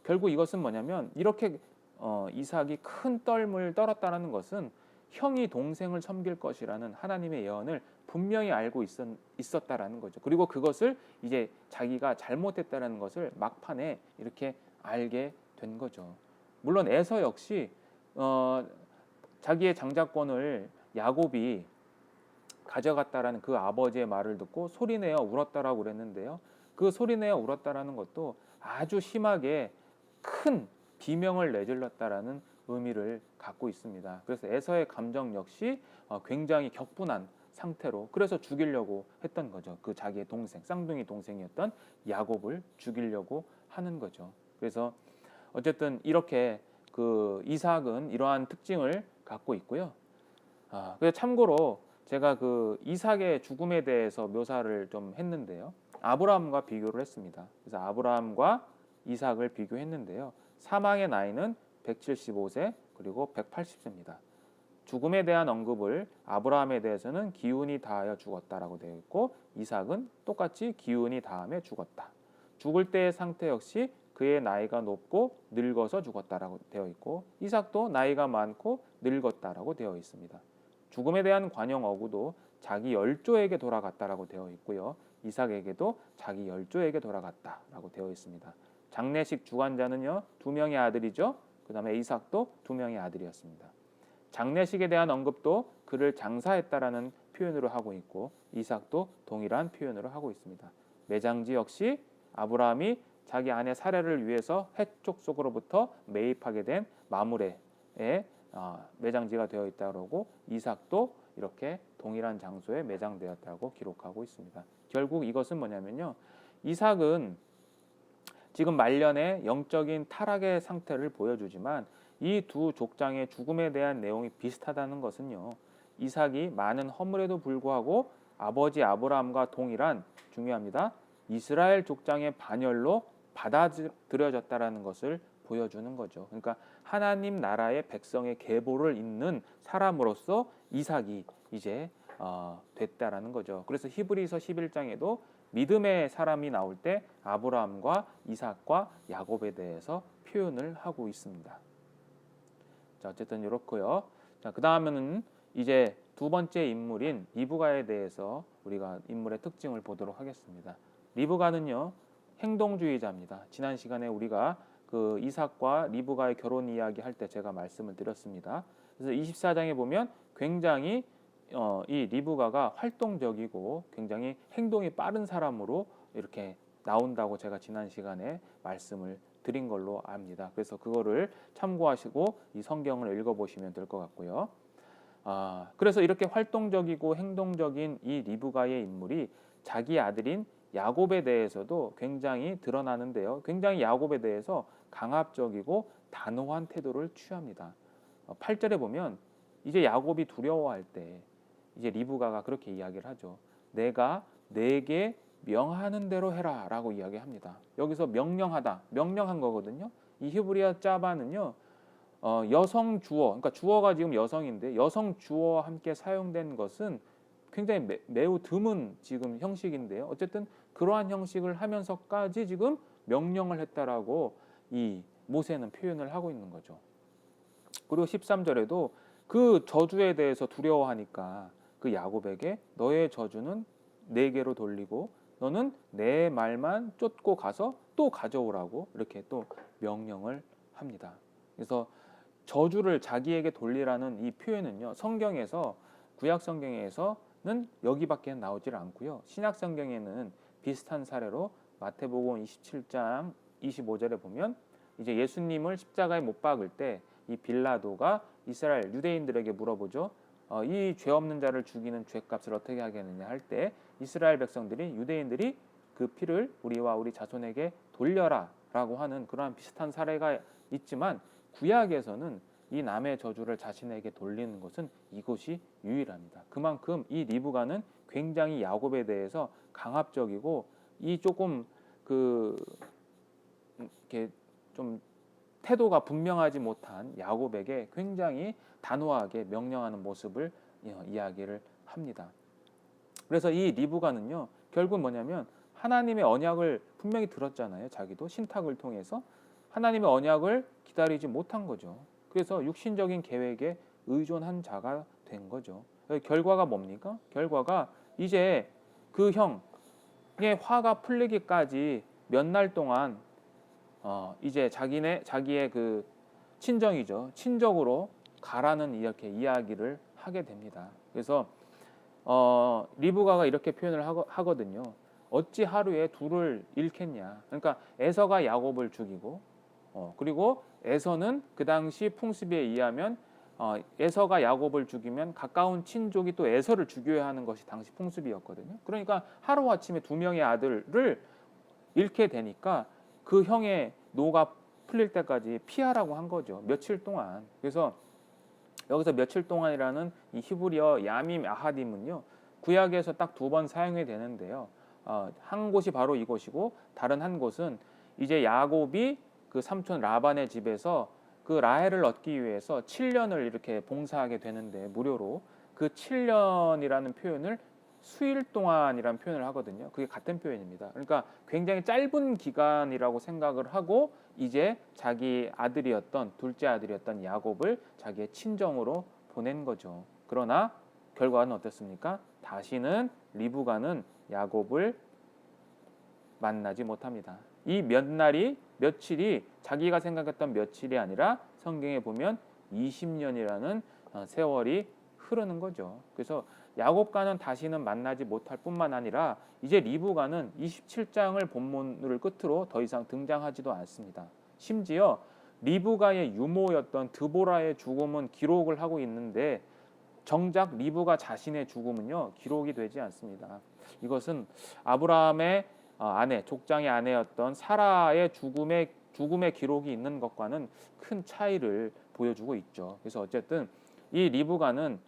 결국 이것은 뭐냐면 이렇게 이삭이 큰 떨을 떨었다는 것은 형이 동생을 섬길 것이라는 하나님의 예언을 분명히 알고 있었다라는 거죠. 그리고 그것을 이제 자기가 잘못했다라는 것을 막판에 이렇게 알게 된 거죠. 물론 에서 역시 자기의 장자권을 야곱이 가져갔다라는 그 아버지의 말을 듣고 소리내어 울었다라고 그랬는데요. 그 소리내어 울었다라는 것도 아주 심하게 큰 비명을 내질렀다라는 의미를 갖고 있습니다. 그래서 에서의 감정 역시 굉장히 격분한 상태로 그래서 죽이려고 했던 거죠. 그 자기의 동생, 쌍둥이 동생이었던 야곱을 죽이려고 하는 거죠. 그래서 어쨌든 이렇게 그 이삭은 이러한 특징을 갖고 있고요. 그래서 참고로 제가 그 이삭의 죽음에 대해서 묘사를 좀 했는데요. 아브라함과 비교를 했습니다. 그래서 아브라함과 이삭을 비교했는데요. 사망의 나이는 175세 그리고 180세입니다. 죽음에 대한 언급을 아브라함에 대해서는 기운이 다하여 죽었다라고 되어 있고 이삭은 똑같이 기운이 다함에 죽었다. 죽을 때의 상태 역시 그의 나이가 높고 늙어서 죽었다라고 되어 있고 이삭도 나이가 많고 늙었다라고 되어 있습니다. 죽음에 대한 관용 어구도 자기 열조에게 돌아갔다라고 되어 있고요. 이삭에게도 자기 열조에게 돌아갔다라고 되어 있습니다. 장례식 주관자는요 2명의 아들이죠. 그 다음에 이삭도 2명의 아들이었습니다. 장례식에 대한 언급도 그를 장사했다라는 표현으로 하고 있고 이삭도 동일한 표현으로 하고 있습니다. 매장지 역시 아브라함이 자기 아내 사례를 위해서 해쪽 속으로부터 매입하게 된 마므레의 매장지가 되어 있다고 그러고 이삭도 이렇게 동일한 장소에 매장되었다고 기록하고 있습니다. 결국 이것은 뭐냐면요. 이삭은 지금 말년에 영적인 타락의 상태를 보여주지만 이 두 족장의 죽음에 대한 내용이 비슷하다는 것은요. 이삭이 많은 허물에도 불구하고 아버지 아브라함과 동일한 중요합니다. 이스라엘 족장의 반열로 받아들여졌다라는 것을 보여주는 거죠. 그러니까 하나님 나라의 백성의 계보를 잇는 사람으로서 이삭이 이제 됐다라는 거죠. 그래서 히브리서 11장에도 믿음의 사람이 나올 때 아브라함과 이삭과 야곱에 대해서 표현을 하고 있습니다. 자, 어쨌든 이렇고요. 자, 그 다음에는 이제 두 번째 인물인 리브가에 대해서 우리가 인물의 특징을 보도록 하겠습니다. 리브가는요 행동주의자입니다. 지난 시간에 우리가 그 이삭과 리브가의 결혼 이야기 할 때 제가 말씀을 드렸습니다. 그래서 24장에 보면 굉장히 이 리브가가 활동적이고 굉장히 행동이 빠른 사람으로 이렇게 나온다고 제가 지난 시간에 말씀을 드린 걸로 압니다. 그래서 그거를 참고하시고 이 성경을 읽어보시면 될 것 같고요. 그래서 이렇게 활동적이고 행동적인 이 리브가의 인물이 자기 아들인 야곱에 대해서도 굉장히 드러나는데요. 굉장히 야곱에 대해서 강압적이고 단호한 태도를 취합니다. 8절에 보면 이제 야곱이 두려워할 때 이제 리브가가 그렇게 이야기를 하죠. 내가 내게 명하는 대로 해라 라고 이야기합니다. 여기서 명령하다, 명령한 거거든요. 이 히브리어 짜바는요 여성 주어, 그러니까 주어가 지금 여성인데 여성 주어와 함께 사용된 것은 굉장히 매우 드문 지금 형식인데요. 어쨌든 그러한 형식을 하면서까지 지금 명령을 했다라고 이 모세는 표현을 하고 있는 거죠. 그리고 13절에도 그 저주에 대해서 두려워하니까 그 야곱에게 너의 저주는 내게로 돌리고 너는 내 말만 쫓고 가서 또 가져오라고 이렇게 또 명령을 합니다. 그래서 저주를 자기에게 돌리라는 이 표현은요. 성경에서 구약 성경에서는 여기밖에 나오질 않고요. 신약 성경에는 비슷한 사례로 마태복음 27장 25절에 보면 이제 예수님을 십자가에 못 박을 때 이 빌라도가 이스라엘 유대인들에게 물어보죠. 이 죄 없는 자를 죽이는 죄값을 어떻게 하겠느냐 할 때 이스라엘 백성들이 유대인들이 그 피를 우리와 우리 자손에게 돌려라 라고 하는 그러한 비슷한 사례가 있지만 구약에서는 이 남의 저주를 자신에게 돌리는 것은 이것이 유일합니다. 그만큼 이 리브가는 굉장히 야곱에 대해서 강압적이고 이 조금 이렇게 좀 태도가 분명하지 못한 야곱에게 굉장히 단호하게 명령하는 모습을 이야기를 합니다. 그래서 이 리브가는요 결국 뭐냐면 하나님의 언약을 분명히 들었잖아요. 자기도 신탁을 통해서 하나님의 언약을 기다리지 못한 거죠. 그래서 육신적인 계획에 의존한 자가 된 거죠. 결과가 뭡니까? 결과가 이제 그 형의 화가 풀리기까지 몇 날 동안 이제 자기의 그 친정이죠. 친정으로 가라는 이렇게 이야기를 하게 됩니다. 그래서 리브가가 이렇게 표현을 하거든요. 어찌 하루에 둘을 잃겠냐. 그러니까 에서가 야곱을 죽이고 그리고 에서는 그 당시 풍습에 의하면 에서가 야곱을 죽이면 가까운 친족이 또 에서를 죽여야 하는 것이 당시 풍습이었거든요. 그러니까 하루아침에 2명의 아들을 잃게 되니까 그 형의 노가 풀릴 때까지 피하라고 한 거죠. 며칠 동안. 그래서 여기서 며칠 동안이라는 이 히브리어 야밈 아하딤은요. 구약에서 딱 2번 사용이 되는데요. 한 곳이 바로 이곳이고 다른 한 곳은 이제 야곱이 그 삼촌 라반의 집에서 그 라헬을 얻기 위해서 7년을 이렇게 봉사하게 되는데 무료로 그 7년이라는 표현을 수일 동안이라는 표현을 하거든요. 그게 같은 표현입니다. 그러니까 굉장히 짧은 기간이라고 생각을 하고 이제 자기 아들이었던 둘째 아들이었던 야곱을 자기의 친정으로 보낸 거죠. 그러나 결과는 어떻습니까? 다시는 리브가는 야곱을 만나지 못합니다. 이 몇 날이 며칠이 자기가 생각했던 며칠이 아니라 성경에 보면 20년이라는 세월이 흐르는 거죠. 그래서 야곱과는 다시는 만나지 못할 뿐만 아니라 이제 리브가는 27장을 본문을 끝으로 더 이상 등장하지도 않습니다. 심지어 리브가의 유모였던 드보라의 죽음은 기록을 하고 있는데 정작 리브가 자신의 죽음은요 기록이 되지 않습니다. 이것은 아브라함의 아내, 족장의 아내였던 사라의 죽음의 기록이 있는 것과는 큰 차이를 보여주고 있죠. 그래서 어쨌든 이 리브가는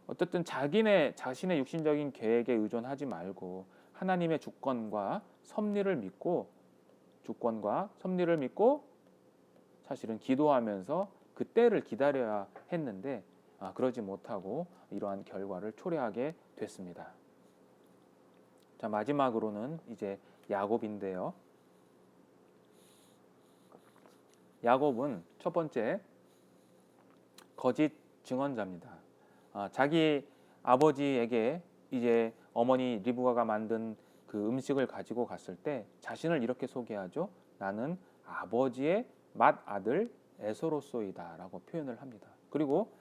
어쨌든 자신의 육신적인 계획에 의존하지 말고 하나님의 주권과 섭리를 믿고 사실은 기도하면서 그 때를 기다려야 했는데 그러지 못하고 이러한 결과를 초래하게 됐습니다. 자, 마지막으로는 이제 야곱인데요. 야곱은 첫 번째 거짓 증언자입니다. 자기 아버지에게 이제 어머니 리브가가 만든 그 음식을 가지고 갔을 때 자신을 이렇게 소개하죠. 나는 아버지의 맏아들 에서로소이다라고 표현을 합니다. 그리고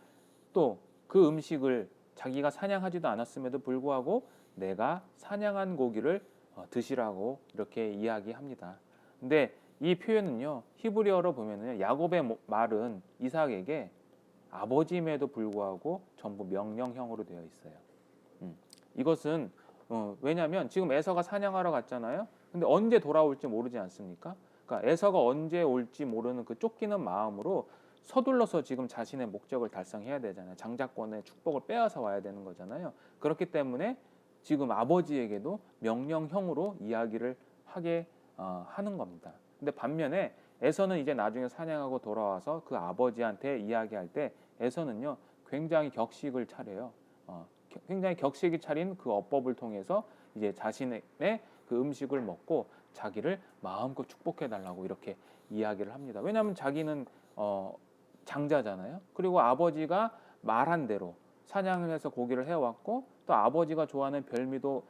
또 그 음식을 자기가 사냥하지도 않았음에도 불구하고 내가 사냥한 고기를 드시라고 이렇게 이야기합니다. 근데 이 표현은요 히브리어로 보면은 야곱의 말은 이삭에게 아버지임에도 불구하고 전부 명령형으로 되어 있어요. 이것은 왜냐하면 지금 에서가 사냥하러 갔잖아요. 근데 언제 돌아올지 모르지 않습니까? 그러니까 에서가 언제 올지 모르는 그 쫓기는 마음으로 서둘러서 지금 자신의 목적을 달성해야 되잖아요. 장자권의 축복을 빼앗아 와야 되는 거잖아요. 그렇기 때문에 지금 아버지에게도 명령형으로 이야기를 하게 하는 겁니다. 근데 반면에 에서는 이제 나중에 사냥하고 돌아와서 그 아버지한테 이야기할 때 에서는요 굉장히 격식을 차려요. 굉장히 격식이 차린 그 어법을 통해서 이제 자신의 그 음식을 먹고 자기를 마음껏 축복해 달라고 이렇게 이야기를 합니다. 왜냐하면 자기는 장자잖아요. 그리고 아버지가 말한 대로 사냥을 해서 고기를 해왔고 또 아버지가 좋아하는 별미도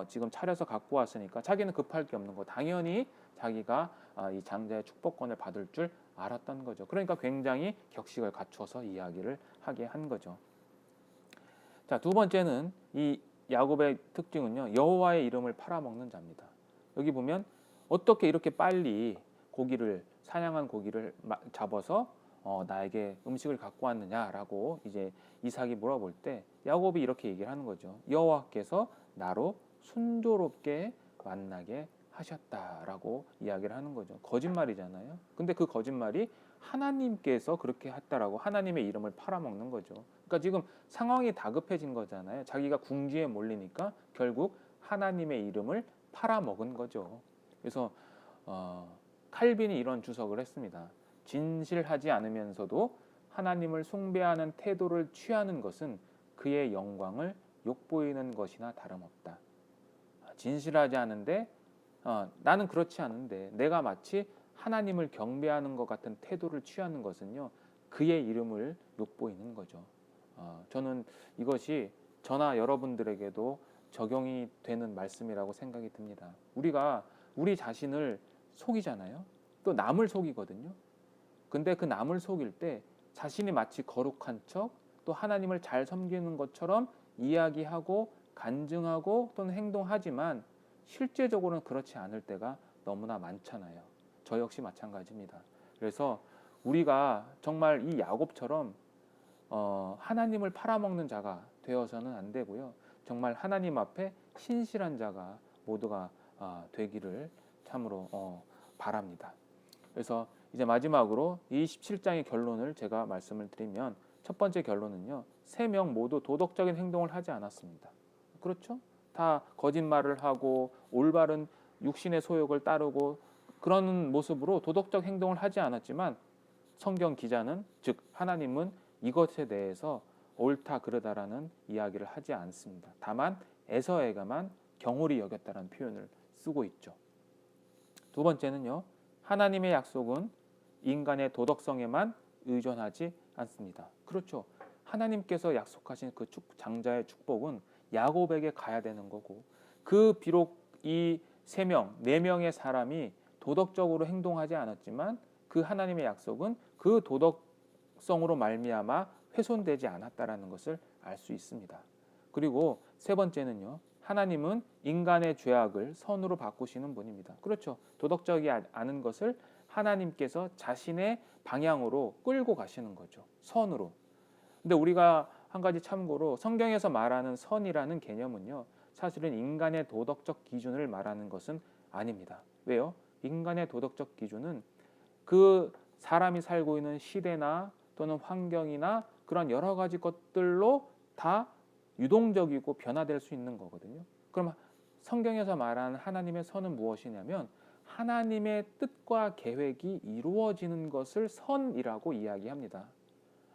지금 차려서 갖고 왔으니까 자기는 급할 게 없는 거. 당연히 자기가 이 장자의 축복권을 받을 줄 알았던 거죠. 그러니까 굉장히 격식을 갖춰서 이야기를 하게 한 거죠. 자, 두 번째는 이 야곱의 특징은요. 여호와의 이름을 팔아먹는 자입니다. 여기 보면 어떻게 이렇게 빨리 사냥한 고기를 잡아서 나에게 음식을 갖고 왔느냐라고 이제 이삭이 물어볼 때 야곱이 이렇게 얘기를 하는 거죠. 여호와께서 나로 순조롭게 만나게 하셨다라고 이야기를 하는 거죠. 거짓말이잖아요. 근데 그 거짓말이 하나님께서 그렇게 했다라고 하나님의 이름을 팔아먹는 거죠. 그러니까 지금 상황이 다급해진 거잖아요. 자기가 궁지에 몰리니까 결국 하나님의 이름을 팔아먹은 거죠. 그래서 칼빈이 이런 주석을 했습니다. 진실하지 않으면서도 하나님을 숭배하는 태도를 취하는 것은 그의 영광을 욕보이는 것이나 다름없다. 진실하지 않은데 나는 그렇지 않은데 내가 마치 하나님을 경배하는 것 같은 태도를 취하는 것은요 그의 이름을 욕보이는 거죠. 저는 이것이 저나 여러분들에게도 적용이 되는 말씀이라고 생각이 듭니다. 우리가 우리 자신을 속이잖아요. 또 남을 속이거든요. 근데 그 남을 속일 때 자신이 마치 거룩한 척 또 하나님을 잘 섬기는 것처럼 이야기하고 간증하고 또는 행동하지만 실제적으로는 그렇지 않을 때가 너무나 많잖아요. 저 역시 마찬가지입니다. 그래서 우리가 정말 이 야곱처럼 하나님을 팔아먹는 자가 되어서는 안 되고요. 정말 하나님 앞에 신실한 자가 모두가 되기를 참으로 바랍니다. 그래서 이제 마지막으로 이 17장의 결론을 제가 말씀을 드리면 첫 번째 결론은요. 3명 모두 도덕적인 행동을 하지 않았습니다. 그렇죠? 다 거짓말을 하고 올바른 육신의 소욕을 따르고 그런 모습으로 도덕적 행동을 하지 않았지만 성경 기자는 즉 하나님은 이것에 대해서 옳다 그르다라는 이야기를 하지 않습니다. 다만 에서에게만 경홀히 여겼다라는 표현을 쓰고 있죠. 두 번째는요. 하나님의 약속은 인간의 도덕성에만 의존하지 않습니다. 그렇죠. 하나님께서 약속하신 그 장자의 축복은 야곱에게 가야 되는 거고 그 비록 이 3명, 4명의 사람이 도덕적으로 행동하지 않았지만 그 하나님의 약속은 그 도덕성으로 말미암아 훼손되지 않았다라는 것을 알 수 있습니다. 그리고 세 번째는요. 하나님은 인간의 죄악을 선으로 바꾸시는 분입니다. 그렇죠. 도덕적이 않은 것을 하나님께서 자신의 방향으로 끌고 가시는 거죠. 선으로. 근데 우리가 한 가지 참고로 성경에서 말하는 선이라는 개념은요. 사실은 인간의 도덕적 기준을 말하는 것은 아닙니다. 왜요? 인간의 도덕적 기준은 그 사람이 살고 있는 시대나 또는 환경이나 그런 여러 가지 것들로 다 유동적이고 변화될 수 있는 거거든요. 그럼 성경에서 말하는 하나님의 선은 무엇이냐면 하나님의 뜻과 계획이 이루어지는 것을 선이라고 이야기합니다.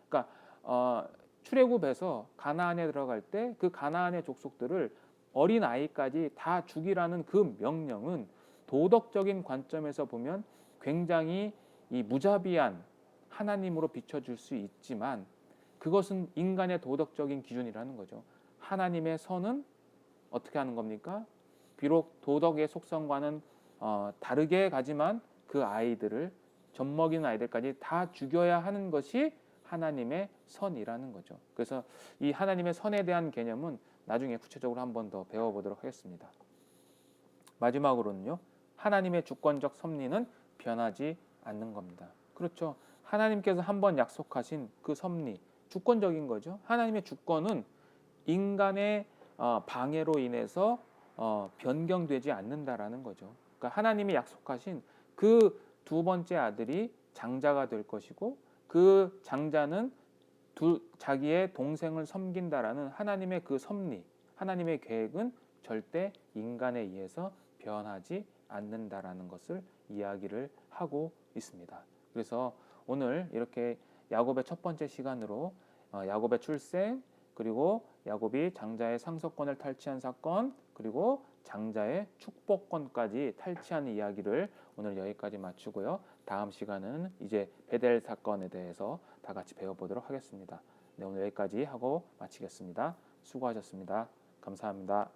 그러니까 출애굽에서 가나안에 들어갈 때 그 가나안의 족속들을 어린 아이까지 다 죽이라는 그 명령은 도덕적인 관점에서 보면 굉장히 이 무자비한 하나님으로 비춰질 수 있지만 그것은 인간의 도덕적인 기준이라는 거죠. 하나님의 선은 어떻게 하는 겁니까? 비록 도덕의 속성과는 다르게 가지만 그 아이들을 젖먹이는 아이들까지 다 죽여야 하는 것이 하나님의 선이라는 거죠. 그래서 이 하나님의 선에 대한 개념은 나중에 구체적으로 한 번 더 배워보도록 하겠습니다. 마지막으로는요. 하나님의 주권적 섭리는 변하지 않는 겁니다. 그렇죠. 하나님께서 한번 약속하신 그 섭리, 주권적인 거죠. 하나님의 주권은 인간의 방해로 인해서 변경되지 않는다라는 거죠. 그러니까 하나님이 약속하신 그 두 번째 아들이 장자가 될 것이고 그 장자는 자기의 동생을 섬긴다라는 하나님의 그 섭리, 하나님의 계획은 절대 인간에 의해서 변하지 않는다라는 것을 이야기를 하고 있습니다. 그래서 오늘 이렇게 야곱의 첫 번째 시간으로 야곱의 출생, 그리고 야곱이 장자의 상속권을 탈취한 사건, 그리고 장자의 축복권까지 탈취하는 이야기를 오늘 여기까지 마치고요. 다음 시간은 이제 베델 사건에 대해서 다 같이 배워보도록 하겠습니다. 네, 오늘 여기까지 하고 마치겠습니다. 수고하셨습니다. 감사합니다.